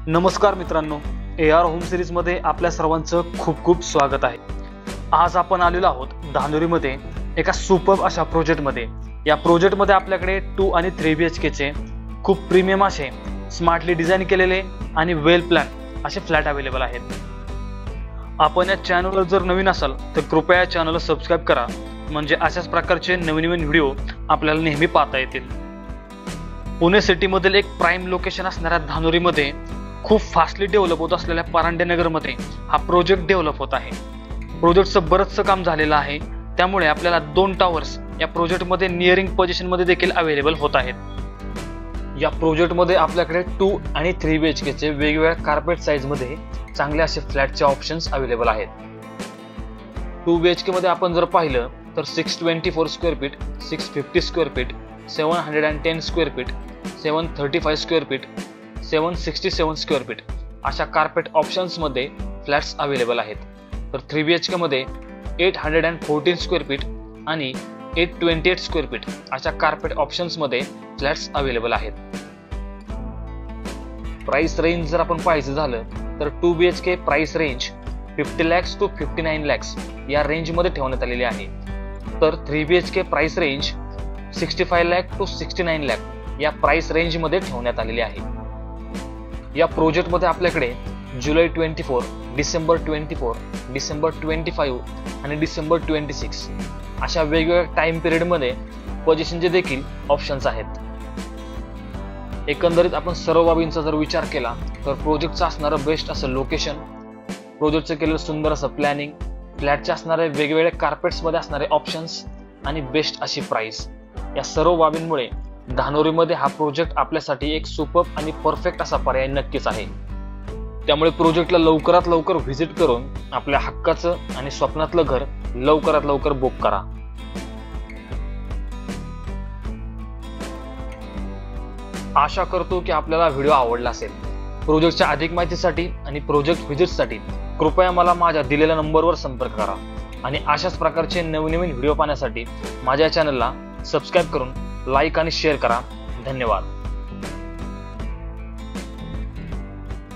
नमस्कार मित्रांनो, AR home series मध्ये आपल्या सर्वांचं खूप खूप स्वागत आहे। आज आपण आलेलो आहोत धानोरीमध्ये एका सुपर्ब अशा प्रोजेक्टमध्ये। या प्रोजेक्टमध्ये आपल्याकडे 2 आणि 3 BHK चे खूप प्रीमियम असे स्मार्टली डिझाइन केलेले आणि वेल प्लॅन असे फ्लॅट अवेलेबल आहेत। आपण या चॅनलवर जर नवीन असाल तर कृपया या चॅनलला सबस्क्राइब करा, म्हणजे अशाच प्रकारचे नवीन व्हिडिओ आपल्याला नेहमी पाहता येतील। पुणे सिटीमधील एक प्राइम लोकेशन असणाऱ्या धानोरीमध्ये खूप फास्टली डेव्हलप होत असलेल्या परांडे नगरमध्ये हा प्रोजेक्ट डेव्हलप होत आहे। प्रोजेक्टचं बरंचसं काम झालेलं आहे, त्यामुळे आपल्याला 2 टावर्स या प्रोजेक्टमध्ये नियरिंग पोझिशनमध्ये देखील अवेलेबल होत आहेत। या प्रोजेक्टमध्ये आपल्याकडे 2 आणि 3 BHK चे वेगवेगळ्या कार्पेट साइजमध्ये चांगले असे फ्लॅटचे ऑप्शन्स अवेलेबल आहेत। 2 BHK मध्ये आपण जर पाहिलं तर 624 square feet, 650 square feet, 710 square feet, 735 square feet, 767 square feet अशा कार्पेट ऑप्शन्स मध्ये फ्लॅट्स अवेलेबल आहेत। तर 3 BHK मध्ये 814 स्क्वेअर फीट आणि 828 स्क्वेअर फीट अशा कार्पेट ऑप्शन्स मध्ये फ्लॅट्स अवेलेबल आहेत। प्राइस रेंज जर आपण पाहायचं झालं तर 2 BHK price range 50 lakhs to 59 lakhs या रेंज मध्ये ठेवण्यात आलेली आहे। तर 3 BHK price range 65 lakh to 69 lakh या प्राइस रेंज मध्ये ठेवण्यात आलेली आहे। या प्रोजेक्ट मध्ये आपल्याकडे जुलै 24, डिसेंबर 24, डिसेंबर 25 आणि डिसेंबर 26 अशा वेगवेगळ्या टाइम पिरियड मध्ये पोझिशनचे देखील ऑप्शन्स आहेत। एकंदरीत आपण सर्व बाबींचा जर विचार केला तर प्रोजेक्टचं असणारं बेस्ट असं लोकेशन, प्रोजेक्टचं केलेलं सुंदर असं प्लॅनिंग, फ्लॅटचे असणारे वेगवेगळे कार्पेट्स मध्ये असणारे ऑप्शन्स आणि बेस्ट अशी प्राइस, या सर्व बाबींमुळे धानोरीमध्ये हा प्रोजेक्ट आपल्यासाठी एक सुपर्ब आणि परफेक्ट असा पर्याय नक्कीच आहे। त्यामुळे प्रोजेक्टला लवकरात लवकर व्हिजिट करून आपल्या हक्काचं आणि स्वप्नातलं घर लवकरात लवकर बुक करा। आशा करतो की आपल्याला व्हिडिओ आवडला असेल। प्रोजेक्टच्या अधिक माहितीसाठी आणि प्रोजेक्ट व्हिजिटसाठी कृपया मला माझ्या दिलेल्या नंबरवर संपर्क करा आणि अशाच प्रकारचे नवीन व्हिडिओ पाहण्यासाठी माझ्या चॅनलला सबस्क्राइब करून लाईक आणि शेअर करा। धन्यवाद।